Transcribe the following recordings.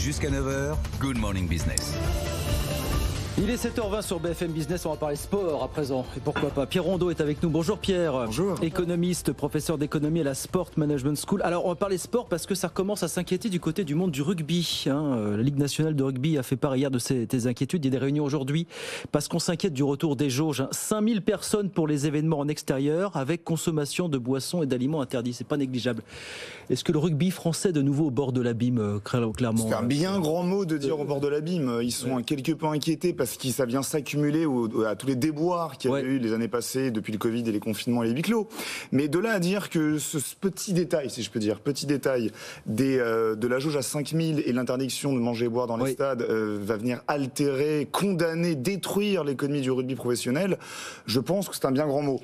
Jusqu'à 9h, Good Morning Business. Il est 7h20 sur BFM Business, on va parler sport à présent. Et pourquoi pas, Pierre Rondeau est avec nous. Bonjour Pierre. Bonjour. Économiste, professeur d'économie à la Sport Management School. Alors on va parler sport parce que ça recommence à s'inquiéter du côté du monde du rugby. La Ligue nationale de rugby a fait part hier de ses inquiétudes. Il y a des réunions aujourd'hui parce qu'on s'inquiète du retour des jauges. 5000 personnes pour les événements en extérieur avec consommation de boissons et d'aliments interdits. C'est pas négligeable. Est-ce que le rugby français de nouveau au bord de l'abîme, clairement? C'est un bien grand mot de dire au bord de l'abîme. Ils sont quelque peu inquiétés parce que ça vient s'accumuler à tous les déboires qu'il y a eu les années passées depuis le Covid et les confinements et les huis clos. Mais de là à dire que ce petit détail, si je peux dire, de la jauge à 5000 et l'interdiction de manger et boire dans les stades va venir altérer, condamner, détruire l'économie du rugby professionnel, je pense que c'est un bien grand mot.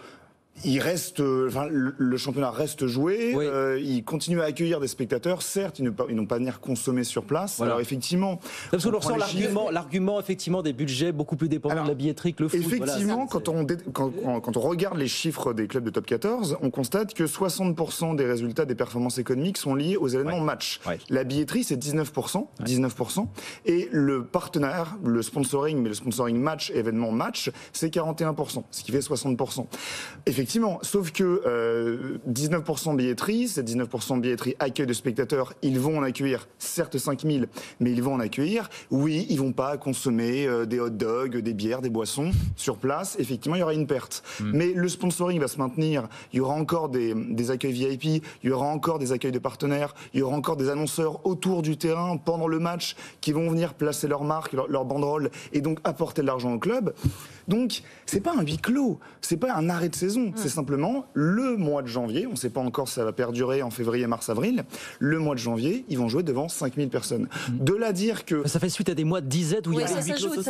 Il reste, le championnat reste joué. Il continue à accueillir des spectateurs. Certes, ils n'ont pas venir consommer sur place. Voilà. Alors effectivement, parce qu'on ressent l'argument effectivement des budgets beaucoup plus dépendants de la billetterie que le foot. Effectivement, quand on regarde les chiffres des clubs de top 14, on constate que 60% des résultats des performances économiques sont liés aux événements match. La billetterie, c'est 19%, 19%, et le partenaire, le sponsoring, mais le sponsoring match, événement match, c'est 41%, ce qui fait 60%. Effectivement, sauf que 19% billetterie, c'est 19% billetterie accueil de spectateurs, ils vont en accueillir certes 5000, mais ils vont en accueillir, oui, ils vont pas consommer des hot dogs, des bières, des boissons sur place, effectivement il y aura une perte. Mais le sponsoring va se maintenir, il y aura encore des accueils VIP, il y aura encore des accueils de partenaires, il y aura encore des annonceurs autour du terrain pendant le match qui vont venir placer leur marque, leur banderole et donc apporter de l'argent au club. Donc c'est pas un huis clos, c'est pas un arrêt de saison. C'est simplement le mois de janvier, on ne sait pas encore si ça va perdurer en février, mars, avril, le mois de janvier, ils vont jouer devant 5000 personnes. De là dire que... Ça fait suite à des mois de disette où il y a des huis clos.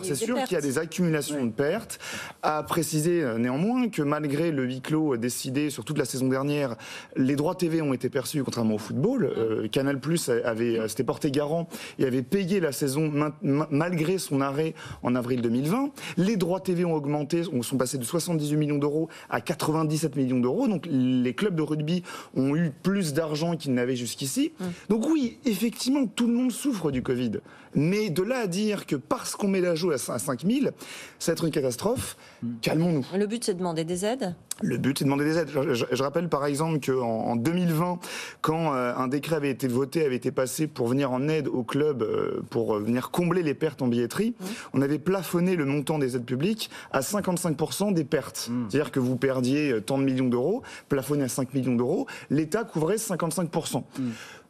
C'est sûr qu'il y a des accumulations de pertes. À préciser néanmoins que malgré le huis clos décidé sur toute la saison dernière, les droits TV ont été perçus, contrairement au football. Canal+ s'était porté garant et avait payé la saison malgré son arrêt en avril 2020. Les droits TV ont augmenté, sont passés de 78 millions d'euros à 97 millions d'euros. Donc les clubs de rugby ont eu plus d'argent qu'ils n'avaient jusqu'ici. Donc oui, effectivement, tout le monde souffre du Covid. Mais de là à dire que parce qu'on met la jauge à 5000, ça va être une catastrophe, calmons-nous. Le but, c'est de demander des aides ? Le but, c'est de demander des aides. Je rappelle par exemple qu'en 2020, quand un décret avait été voté, avait été passé pour venir en aide aux clubs, pour venir combler les pertes en billetterie, on avait plafonné le montant des aides publiques à 55% des pertes. C'est-à-dire que vous perdiez tant de millions d'euros, plafonné à 5 millions d'euros, l'État couvrait 55%.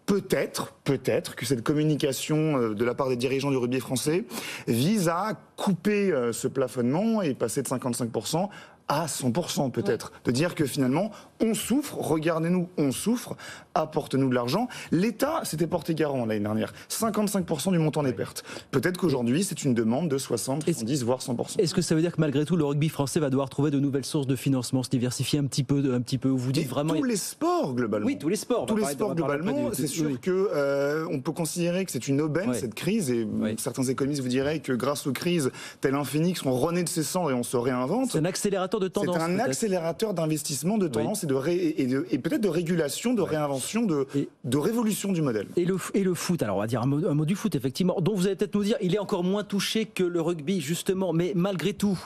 Peut-être que cette communication de la part des dirigeants du rugby français vise à couper ce plafonnement et passer de 55% à 100% peut-être. De dire que finalement, on souffre, regardez-nous, on souffre, apporte-nous de l'argent. L'État s'était porté garant l'année dernière, 55% du montant des pertes. Peut-être qu'aujourd'hui, c'est une demande de 60, 70, voire 100%. Est-ce que ça veut dire que malgré tout, le rugby français va devoir trouver de nouvelles sources de financement, se diversifier un petit peu vous dites vraiment... Tous les sports, globalement. Oui, tous les sports. Tous les sports, globalement, c'est sûr que on peut considérer que c'est une aubaine, cette crise, et certains économistes vous diraient que grâce aux crises, tel un phénix, on renaît de ses cendres et on se réinvente. C'est un accélérateur de tendance. C'est un accélérateur d'investissement, de tendance et peut-être de régulation, de réinvention, de révolution du modèle. Et le foot, alors on va dire un mot du foot, effectivement, dont vous allez peut-être nous dire, il est encore moins touché que le rugby, justement, mais malgré tout,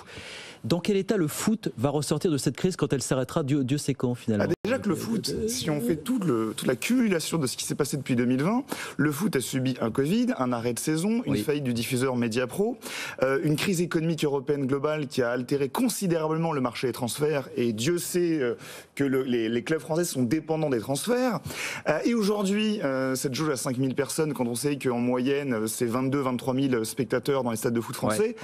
dans quel état le foot va ressortir de cette crise quand elle s'arrêtera, Dieu sait quand, finalement? Déjà que le foot, si on fait toute l'accumulation de ce qui s'est passé depuis 2020, le foot a subi un Covid, un arrêt de saison, une faillite du diffuseur Mediapro, une crise économique européenne globale qui a altéré considérablement le marché des transferts, et Dieu sait que les clubs français sont dépendants des transferts. Et aujourd'hui, cette jauge à 5000 personnes, quand on sait qu'en moyenne, c'est 22-23 000 spectateurs dans les stades de foot français,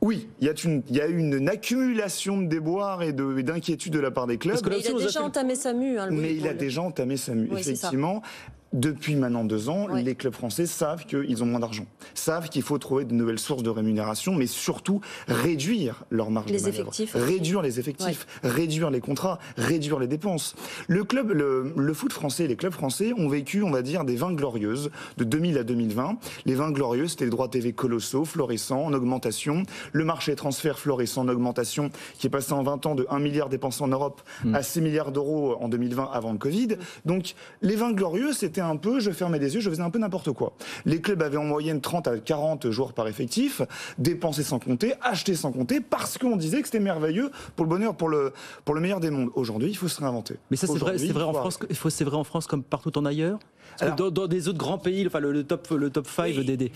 oui, il y a une accumulation de déboires et d'inquiétudes de la part des clubs. Mais il a déjà entamé sa mue. Mais il a déjà entamé sa mue, effectivement. Depuis maintenant 2 ans, les clubs français savent qu'ils ont moins d'argent, savent qu'il faut trouver de nouvelles sources de rémunération, mais surtout réduire leur marge de manœuvre, réduire les effectifs, réduire les contrats, réduire les dépenses. Le foot français et les clubs français ont vécu, on va dire, des 20 glorieuses de 2000 à 2020. Les 20 glorieuses, c'était les droits TV colossaux, florissants, en augmentation, le marché des transferts florissant en augmentation, qui est passé en 20 ans de 1 milliard dépensé en Europe à 6 milliards d'euros en 2020 avant le Covid. Donc les 20 glorieuses, c'était un peu, je fermais les yeux, je faisais un peu n'importe quoi. Les clubs avaient en moyenne 30 à 40 joueurs par effectif, dépensés sans compter, achetés sans compter, parce qu'on disait que c'était merveilleux pour le bonheur, pour le meilleur des mondes. Aujourd'hui, il faut se réinventer. Mais ça, c'est vrai en France comme partout en ailleurs. Parce que dans des autres grands pays, enfin le top 5 des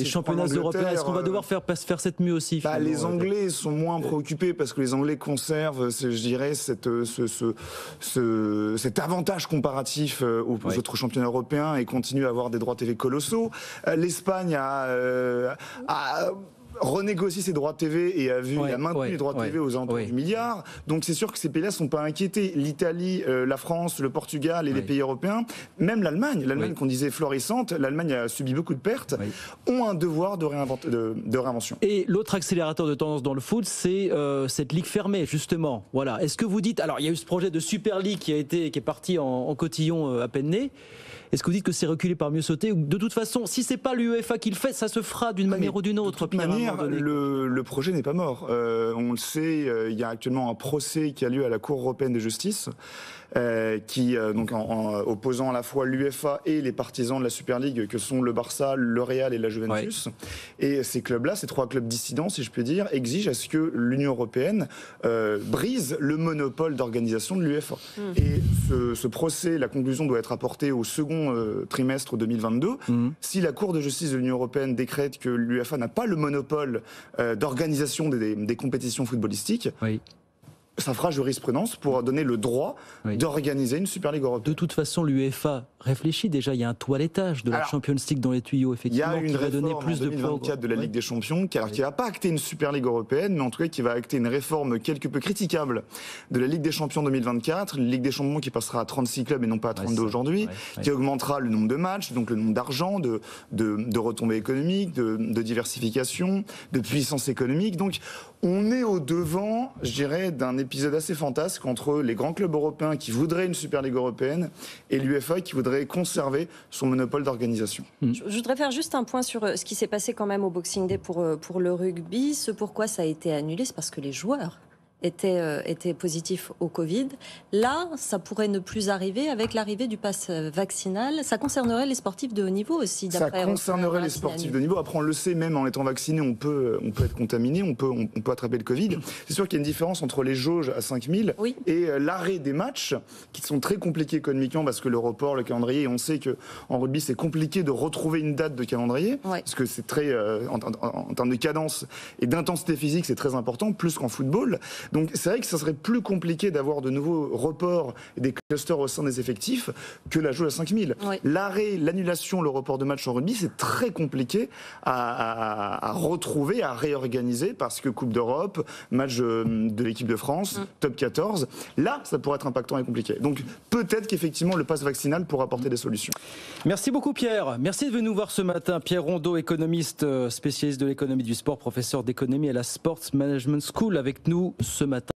championnats européens, est-ce qu'on va devoir faire cette mue aussi? Les Anglais sont moins préoccupés parce que les Anglais conservent, je dirais, cet avantage comparatif aux autres championnats européens et continuent à avoir des droits TV colossaux. L'Espagne a renégocie ses droits TV et a maintenu les droits TV aux alentours du milliard. Donc c'est sûr que ces pays-là ne sont pas inquiétés. L'Italie, la France, le Portugal et les pays européens, même l'Allemagne qu'on disait florissante, l'Allemagne a subi beaucoup de pertes, ont un devoir de réinvention. Et l'autre accélérateur de tendance dans le foot, c'est cette ligue fermée, justement. Voilà. Est-ce que vous dites, alors il y a eu ce projet de Super League qui est parti en cotillon à peine né. Est-ce que vous dites que c'est reculé par mieux sauter, ou de toute façon, si c'est pas l'UEFA qui le fait, ça se fera d'une manière ou d'une autre? De toute manière, le projet n'est pas mort. On le sait, il y a actuellement un procès qui a lieu à la Cour européenne de justice, en opposant à la fois l'UEFA et les partisans de la Super League, que sont le Barça, le Real et la Juventus. Et ces clubs-là, ces trois clubs dissidents, si je puis dire, exigent à ce que l'Union européenne brise le monopole d'organisation de l'UEFA. Et ce procès, la conclusion doit être apportée au second trimestre 2022. Si la Cour de justice de l'Union européenne décrète que l'UEFA n'a pas le monopole d'organisation des compétitions footballistiques, ça fera jurisprudence pour donner le droit d'organiser une Super League européenne. De toute façon, l'UEFA réfléchit déjà, il y a un toilettage de la Champions League dans les tuyaux, effectivement. Il y a une réforme en 2024 de la Ligue des Champions qui va pas acter une Super League européenne, mais en tout cas qui va acter une réforme quelque peu critiquable de la Ligue des Champions 2024, une Ligue des Champions qui passera à 36 clubs et non pas à 32 aujourd'hui, qui augmentera le nombre de matchs, donc le nombre d'argent, de retombées économiques, de diversification, de puissance économique. Donc on est au devant, je dirais, d'un épisode assez fantasque entre les grands clubs européens qui voudraient une Super League européenne et l'UEFA qui voudrait conserver son monopole d'organisation. Je voudrais faire juste un point sur ce qui s'est passé quand même au Boxing Day pour le rugby. Ce pourquoi ça a été annulé, c'est parce que les joueurs étaient positifs au Covid. Là, ça pourrait ne plus arriver avec l'arrivée du pass vaccinal. Ça concernerait les sportifs de haut niveau aussi. Ça concernerait les sportifs de haut niveau. Après, on le sait, même en étant vacciné, on peut être contaminé, on peut attraper le Covid. C'est sûr qu'il y a une différence entre les jauges à 5000 et l'arrêt des matchs, qui sont très compliqués économiquement parce que le report, le calendrier, et on sait qu'en rugby, c'est compliqué de retrouver une date de calendrier, parce que c'est très, en termes de cadence et d'intensité physique, c'est très important, plus qu'en football. Donc c'est vrai que ça serait plus compliqué d'avoir de nouveaux reports et des clusters au sein des effectifs que la jauge à 5000. L'arrêt, l'annulation, le report de match en rugby, c'est très compliqué à retrouver, à réorganiser, parce que Coupe d'Europe, match de l'équipe de France, top 14, là, ça pourrait être impactant et compliqué. Donc peut-être qu'effectivement, le pass vaccinal pourra apporter des solutions. Merci beaucoup Pierre. Merci de venir nous voir ce matin. Pierre Rondeau, économiste, spécialiste de l'économie du sport, professeur d'économie à la Sports Management School, avec nous ce matin.